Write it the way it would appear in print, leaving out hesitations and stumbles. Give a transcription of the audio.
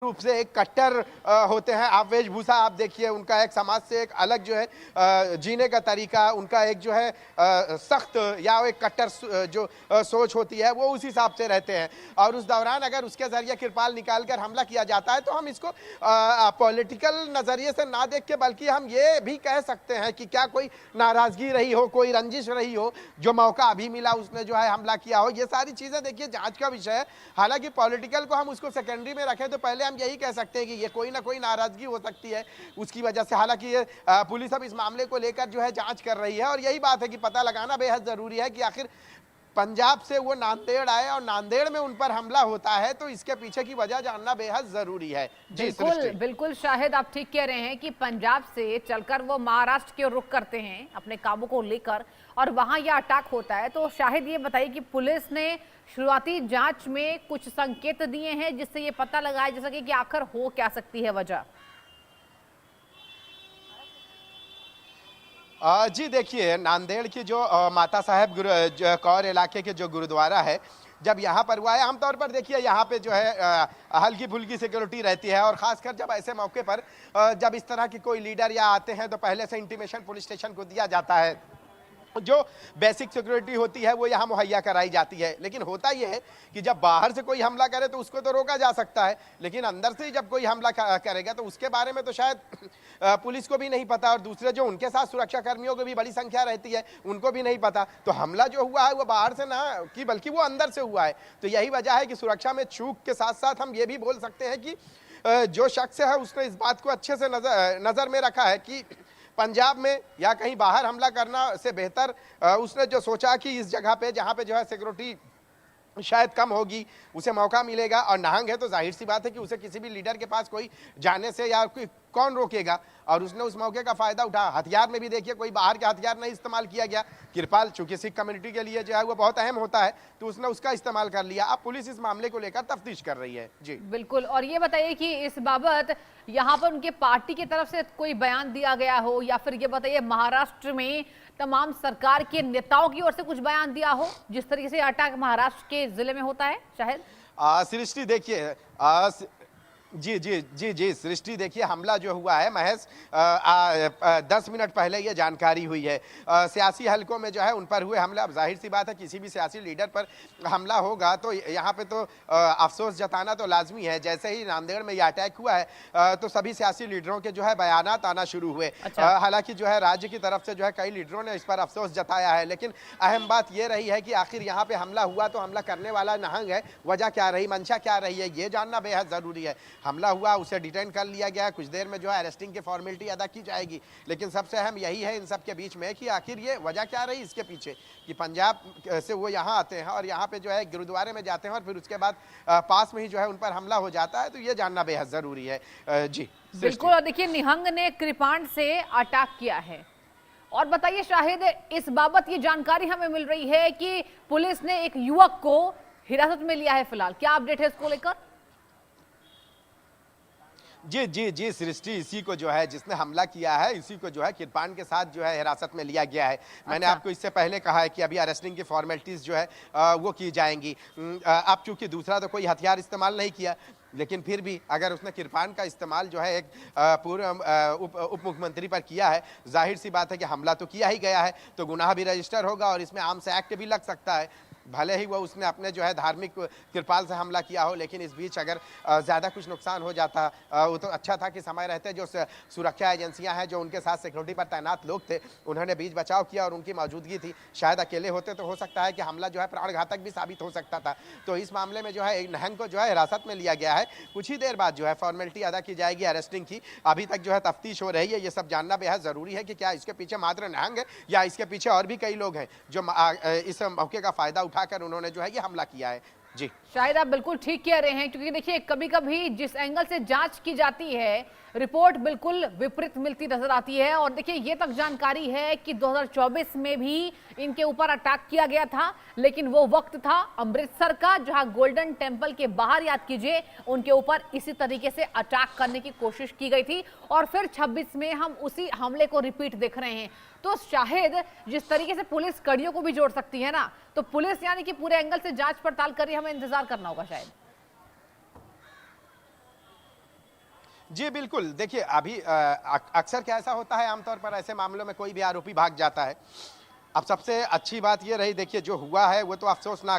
रूप से एक कट्टर होते हैं। आप वेशभूषा आप देखिए, उनका एक समाज से एक अलग जो है जीने का तरीका, उनका एक जो है सख्त या एक कट्टर जो सोच होती है वो उस हिसाब से रहते हैं। और उस दौरान अगर उसके जरिए कृपाल निकाल कर हमला किया जाता है तो हम इसको पॉलिटिकल नजरिए से ना देख के बल्कि हम ये भी कह सकते हैं कि क्या कोई नाराजगी रही हो, कोई रंजिश रही हो, जो मौका अभी मिला उसने जो है हमला किया हो। ये सारी चीजें देखिए जांच का विषय है। हालांकि पॉलिटिकल को हम उसको सेकेंडरी में रखें तो पहले हम यही कह सकते हैं कि ये कोई ना कोई नाराजगी हो सकती है उसकी वजह से। हालांकि ये पुलिस अब इस मामले को लेकर जो है जांच कर रही है और यही बात है कि पता लगाना बेहद जरूरी है कि आखिर पंजाब से वो नांदेड़ आए और नांदेड़ में उन पर हमला होता है, तो इसके पीछे की वजह जानना बेहद जरूरी है। जी बिल्कुल बिल्कुल शाहिद, आप ठीक कह रहे हैं कि पंजाब से चलकर वो महाराष्ट्र की ओर रुख करते हैं अपने कामों को लेकर और वहां यह अटैक होता है। तो शाहिद ये बताइए कि पुलिस ने शुरुआती जांच में कुछ संकेत दिए हैं जिससे ये पता लगाया जा सके कि आखिर हो क्या सकती है वजह। जी देखिए, नांदेड़ की जो माता साहेब कौर इलाके के जो गुरुद्वारा है, जब यहाँ पर हुआ है, आमतौर पर देखिए यहाँ पे जो है हल्की फुल्की सिक्योरिटी रहती है और खासकर जब ऐसे मौके पर जब इस तरह की कोई लीडर या आते हैं तो पहले से इंटीमेशन पुलिस स्टेशन को दिया जाता है। जो बेसिक सिक्योरिटी होती है वो यहाँ मुहैया कराई जाती है। लेकिन होता यह है कि जब बाहर से कोई हमला करे तो उसको तो रोका जा सकता है, लेकिन अंदर से जब कोई हमला करेगा तो उसके बारे में तो शायद पुलिस को भी नहीं पता और दूसरे जो उनके साथ सुरक्षा कर्मियों को भी बड़ी संख्या रहती है उनको भी नहीं पता। तो हमला जो हुआ है वो बाहर से ना कि बल्कि वो अंदर से हुआ है। तो यही वजह है कि सुरक्षा में चूक के साथ साथ हम ये भी बोल सकते हैं कि जो शख्स है उसने इस बात को अच्छे से नजर में रखा है कि पंजाब में या कहीं बाहर हमला करना से बेहतर उसने जो सोचा कि इस जगह पे जहां पे जो है सिक्योरिटी शायद कम होगी उसे मौका मिलेगा। और नहंग है तो जाहिर सी बात है कि उसे किसी भी लीडर के पास कोई जाने से या कोई कौन रोकेगा, और उसने उस मौके का फायदा उठाया। हथियार में भी देखिए कोई बाहर के हथियार नहीं इस्तेमाल किया गया। कृपाल चूंकि सिख कम्युनिटी के लिए जो है वो बहुत अहम होता है तो उसने उसका इस्तेमाल कर लिया। अब पुलिस इस मामले को लेकर तफ्तीश कर रही है। जी बिल्कुल, और ये बताइए कि इस बाबत यहाँ पर उनके पार्टी की तरफ से कोई बयान दिया गया हो या फिर ये बताइए महाराष्ट्र में तमाम सरकार के नेताओं की ओर से कुछ बयान दिया हो जिस तरीके से अटैक महाराष्ट्र के जिले में होता है। शायद सृष्टि देखिए जी जी जी जी सृष्टि देखिए, हमला जो हुआ है महज 10 मिनट पहले ये जानकारी हुई है। सियासी हलकों में जो है उन पर हुए हमला, अब जाहिर सी बात है किसी भी सियासी लीडर पर हमला होगा तो यहाँ पे तो अफसोस जताना तो लाजमी है। जैसे ही नांदेड़ में ये अटैक हुआ है तो सभी सियासी लीडरों के जो है बयानात आना शुरू हुए। हालांकि जो है राज्य की तरफ से जो है कई लीडरों ने इस पर अफसोस जताया है, लेकिन अहम बात यह रही है कि आखिर यहाँ पे हमला हुआ तो हमला करने वाला नहंग है, वजह क्या रही, मंशा क्या रही है, ये जानना बेहद जरूरी है। हमला हुआ, उसे डिटेन कर लिया गया, कुछ देर में जो है अरेस्टिंग की फॉर्मेलिटी अदा की जाएगी, लेकिन सबसे अहम यही है इन सब के बीच में कि आखिर ये वजह क्या रही इसके पीछे कि पंजाब से वो यहाँ आते हैं और यहाँ पे जो है गुरुद्वारे में जाते हैं और फिर उसके बाद पास में ही जो है उन पर हमला हो जाता है। तो ये जानना बेहद जरूरी है। जी बिल्कुल, और देखिए निहंग ने कृपाण से अटैक किया है। और बताइए शाहिद, इस बाबत ये जानकारी हमें मिल रही है कि पुलिस ने एक युवक को हिरासत में लिया है फिलहाल, क्या अपडेट है इसको लेकर? जी जी जी सृष्टि, इसी को जो है जिसने हमला किया है इसी को जो है कृपाण के साथ जो है हिरासत में लिया गया है। मैंने आपको इससे पहले कहा है कि अभी अरेस्टिंग की फॉर्मेलिटीज जो है वो की जाएंगी। अब चूंकि दूसरा तो कोई हथियार इस्तेमाल नहीं किया, लेकिन फिर भी अगर उसने कृपाण का इस्तेमाल जो है एक पूर्व उप मुख्यमंत्री पर किया है, जाहिर सी बात है कि हमला तो किया ही गया है तो गुनाह भी रजिस्टर होगा और इसमें आर्म्स एक्ट भी लग सकता है। भले ही वो उसने अपने जो है धार्मिक कृपाल से हमला किया हो, लेकिन इस बीच अगर ज़्यादा कुछ नुकसान हो जाता वो तो अच्छा था कि समय रहते जो सुरक्षा एजेंसियां हैं जो उनके साथ सिक्योरिटी पर तैनात लोग थे उन्होंने बीच बचाव किया और उनकी मौजूदगी थी। शायद अकेले होते तो हो सकता है कि हमला जो है प्राण घातक भी साबित हो सकता था। तो इस मामले में जो है एक नहंग को जो है हिरासत में लिया गया है। कुछ ही देर बाद जो है फॉर्मेलिटी अदा की जाएगी अरेस्टिंग की। अभी तक जो है तफ्तीश हो रही है। ये सब जानना बेहद ज़रूरी है कि क्या इसके पीछे मात्र नहंग है या इसके पीछे और भी कई लोग हैं जो इस मौके का फ़ायदा उठाकर उन्होंने जो है ये हमला किया है। जी शायद आप बिल्कुल ठीक कह रहे हैं, क्योंकि देखिए कभी कभी जिस एंगल से जांच की जाती है रिपोर्ट बिल्कुल विपरीत मिलती नजर आती है। और देखिए ये तक जानकारी है कि 2024 में भी इनके ऊपर अटैक किया गया था, लेकिन वो वक्त था अमृतसर का जहां गोल्डन टेम्पल के बाहर, याद कीजिए, उनके ऊपर इसी तरीके से अटैक करने की कोशिश की गई थी और फिर 26 में हम उसी हमले को रिपीट देख रहे हैं। तो शायद जिस तरीके से पुलिस कड़ियों को भी जोड़ सकती है ना, तो पुलिस यानी कि पूरे एंगल से जांच पड़ताल कर रही है, हमें इंतजार करना होगा शायद। जी बिल्कुल, देखिए अभी अक्सर क्या ऐसा होता है आमतौर पर ऐसे मामलों में कोई भी आरोपी भाग जाता है। अब सबसे अच्छी बात ये रही देखिए जो हुआ है वो तो अफ़सोसनाक